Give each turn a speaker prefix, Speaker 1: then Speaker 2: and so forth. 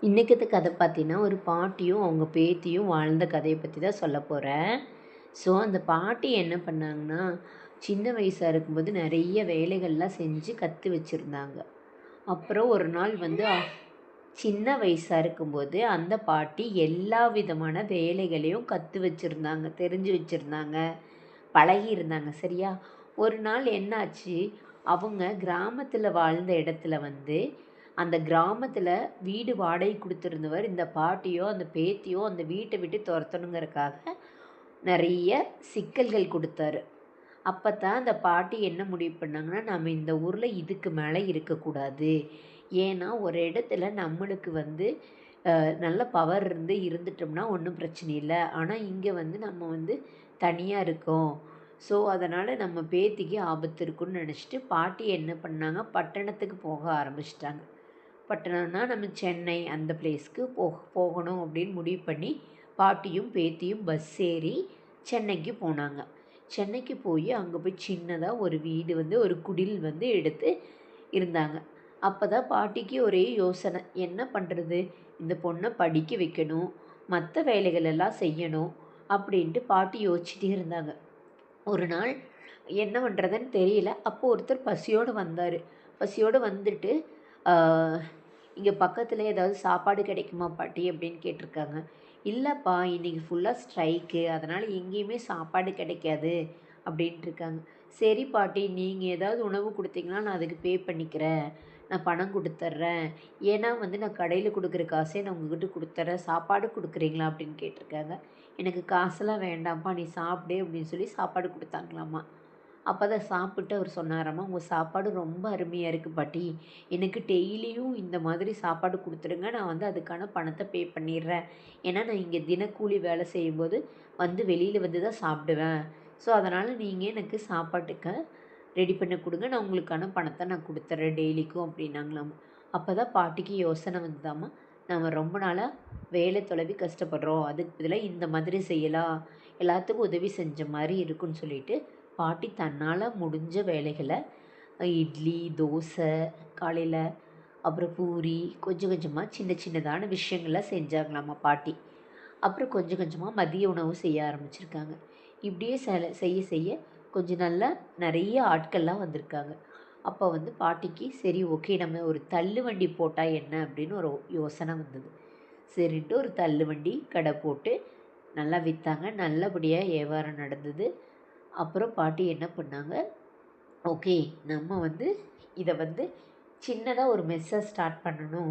Speaker 1: இன்றைக்கத்து கதை பார்த்தீங்கன்னா, ஒரு பாட்டியும் அவங்க பேத்தியும் வாழ்ந்த கதையை பற்றி தான் சொல்ல போகிறேன். ஸோ அந்த பாட்டி என்ன பண்ணாங்கன்னா, சின்ன வயசாக இருக்கும்போது நிறைய வேலைகள்லாம் செஞ்சு கற்று வச்சுருந்தாங்க. அப்புறம் ஒரு நாள் வந்து சின்ன வயசாக இருக்கும்போது அந்த பாட்டி எல்லா விதமான வேலைகளையும் கற்று வச்சுருந்தாங்க, தெரிஞ்சு வச்சுருந்தாங்க, பழகியிருந்தாங்க சரியா. ஒரு நாள் என்னாச்சு, அவங்க கிராமத்தில் வாழ்ந்த இடத்துல வந்து அந்த கிராமத்தில் வீடு வாடகை கொடுத்துருந்தவர் இந்த பாட்டியோ அந்த பேத்தியோ அந்த வீட்டை விட்டு துரத்தணுங்கிறதுக்காக நிறைய சிக்கல்கள் கொடுத்தாரு. அப்போ தான் அந்த பாட்டி என்ன முடிவு பண்ணாங்கன்னா, நம்ம இந்த ஊரில் இதுக்கு மேலே இருக்கக்கூடாது. ஏன்னா ஒரு இடத்துல நம்மளுக்கு வந்து நல்ல பவர் இருந்துட்டோம்னா ஒன்றும் பிரச்சனை இல்லை. ஆனால் இங்கே வந்து நம்ம வந்து தனியாக இருக்கோம். ஸோ அதனால் நம்ம பேத்திக்கு ஆபத்து இருக்குன்னு நினச்சிட்டு பாட்டி என்ன பண்ணாங்க, பட்டணத்துக்கு போக ஆரம்பிச்சிட்டாங்க. பட்டணம்னா நம்ம சென்னை அந்த பிளேஸ்க்கு போகணும் அப்படின்னு முடிவு பண்ணி பாட்டியும் பேத்தியும் பஸ் ஏறி சென்னைக்கு போனாங்க. சென்னைக்கு போய் அங்கே போய் சின்னதாக ஒரு வீடு வந்து ஒரு குடில் வந்து எடுத்து இருந்தாங்க. அப்போ தான் பாட்டிக்கு ஒரே யோசனை, என்ன பண்ணுறது, இந்த பொண்ணை படிக்க வைக்கணும், மற்ற வேலைகள் எல்லாம் செய்யணும் அப்படின்ட்டு பாட்டி யோசிச்சுட்டே இருந்தாங்க. ஒரு நாள் என்ன பண்ணுறதுன்னு தெரியல. அப்போ ஒருத்தர் பசியோடு வந்தார். பசியோடு வந்துட்டு இங்கே பக்கத்தில் ஏதாவது சாப்பாடு கிடைக்குமா பாட்டி அப்படின்னு கேட்டிருக்காங்க. இல்லைப்பா, இன்றைக்கி ஃபுல்லாக ஸ்ட்ரைக்கு, அதனால் எங்கேயுமே சாப்பாடு கிடைக்காது அப்படின்ட்டுருக்காங்க. சரி பாட்டி, நீங்கள் ஏதாவது உணவு கொடுத்தீங்கன்னா நான் அதுக்கு பே பண்ணிக்கிறேன், நான் பணம் கொடுத்துட்றேன். ஏன்னா வந்து நான் கடையில் கொடுக்குற காசே நான் உங்ககிட்ட கொடுத்துட்றேன், சாப்பாடு கொடுக்குறீங்களா அப்படின்னு கேட்டிருக்காங்க. எனக்கு காசெல்லாம் வேண்டாம்ப்பா, நீ சாப்பிடு அப்படின்னு சொல்லி சாப்பாடு கொடுத்தாங்களாம்மா. அப்போ அதை சாப்பிட்டு அவர் சொன்னாராம்மா, உங்கள் சாப்பாடு ரொம்ப அருமையாக இருக்குது பாட்டி, எனக்கு டெய்லியும் இந்த மாதிரி சாப்பாடு கொடுத்துருங்க, நான் வந்து அதுக்கான பணத்தை பே பண்ணிடுறேன். ஏன்னா நான் இங்கே தினக்கூலி வேலை செய்யும்போது வந்து வெளியில் வந்து தான் சாப்பிடுவேன். ஸோ அதனால் நீங்கள் எனக்கு சாப்பாட்டுக்கு ரெடி பண்ணி கொடுங்க, நான் உங்களுக்கான பணத்தை நான் கொடுத்துட்றேன் டெய்லிக்கும் அப்படின்னாங்களாம்மா. அப்போ தான் பாட்டிக்கு யோசனை வந்ததாம்மா, நம்ம ரொம்ப நாளாக வேலை தொலைவி கஷ்டப்படுறோம், அதுக்கு பதிலாக இந்த மாதிரி செய்யலாம், எல்லாத்துக்கும் உதவி செஞ்ச மாதிரி இருக்குன்னு சொல்லிட்டு பாட்டி தன்னால் முடிஞ்ச வேலைகளை இட்லி, தோசை காலையில், அப்புறம் பூரி, கொஞ்சம் கொஞ்சமாக சின்ன சின்னதான விஷயங்கள செஞ்சாங்களாம்மா பாட்டி. அப்புறம் கொஞ்சம் கொஞ்சமாக மதிய உணவு செய்ய ஆரம்பிச்சிருக்காங்க. இப்படியே செய்ய செய்ய கொஞ்சம் நல்லா நிறைய ஆட்கள்லாம் வந்திருக்காங்க. அப்போ வந்து பாட்டிக்கு சரி ஓகே, நம்ம ஒரு தள்ளுவண்டி போட்டால் என்ன அப்படின்னு ஒரு யோசனை வந்தது. சரின்ட்டு ஒரு தள்ளுவண்டி கடை போட்டு நல்லா விற்றாங்க. நல்லபடியாக வியாபாரம் நடந்தது. அப்புறம் பாட்டி என்ன பண்ணாங்க, ஓகே நம்ம வந்து இதை வந்து சின்னதாக ஒரு மெஸ்ஸை ஸ்டார்ட் பண்ணணும்